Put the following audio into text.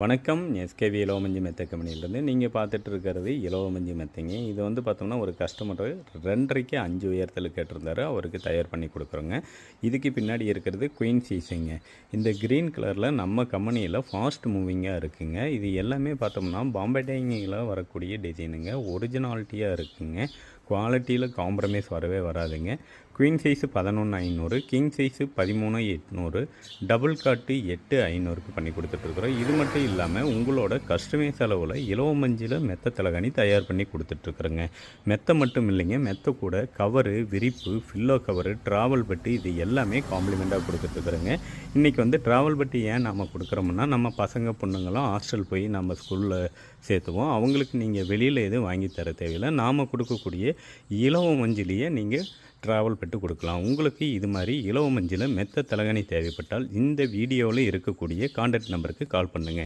வணக்கம். எஸ்கேவி இலவமஞ்சி மெத்தை கம்பெனியிலேருந்து நீங்கள் பார்த்துட்டு இருக்கிறது இலவமஞ்சி மெத்தைங்க. இது வந்து பார்த்தோம்னா ஒரு கஸ்டமர் 2.5க்கு 5 உயரத்தில் கேட்டிருந்தாரு. அவருக்கு தயார் பண்ணி கொடுக்குறோங்க. இதுக்கு பின்னாடி இருக்கிறது குயின் சைஸுங்க. இந்த க்ரீன் கலரில் நம்ம கம்பெனியில் ஃபாஸ்ட் மூவிங்காக இருக்குங்க. இது எல்லாமே பார்த்தோம்னா பாம்பே டைங்கில் வரக்கூடிய டிசைனுங்க. ஒரிஜினாலிட்டியாக இருக்குங்க. குவாலிட்டியில் காம்ப்ரமைஸ் வரவே வராதுங்க. Queen size 11,500, king size 13,800, double cot 8,500க்கு பண்ணி கொடுத்துட்ருக்குறோம். இது மட்டும் இல்லாமல் உங்களோட கஸ்டமைஸ் அளவில் இலவமஞ்சியில் மெத்த தலகாணி தயார் பண்ணி கொடுத்துட்ருக்குறோங்க. மெத்தை மட்டும் இல்லைங்க, மெத்தை கூட கவரு, விரிப்பு, ஃபில்லோ கவரு, ட்ராவல் பெட்டு இது எல்லாமே காம்ப்ளிமெண்ட்டாக கொடுத்துட்ருக்குறோங்க. இன்றைக்கி வந்து ட்ராவல் பெட்டு ஏன் நாம் கொடுக்குறோம்னா, நம்ம பசங்க பொண்ணுங்களும் ஹாஸ்டல் போய் நம்ம ஸ்கூலில் சேர்த்துவோம். அவங்களுக்கு நீங்கள் வெளியில் எதுவும் வாங்கி தர தேவையில்லை. நாம் கொடுக்கக்கூடிய இலவமஞ்சிலேயே நீங்கள் ட்ராவல் பெட்டு கொடுக்கலாம். உங்களுக்கு இது மாதிரி இலவமஞ்சியில் மெத்த தலகாணி தேவைப்பட்டால் இந்த வீடியோவில் இருக்கக்கூடிய கான்டாக்ட் நம்பருக்கு கால் பண்ணுங்கள்.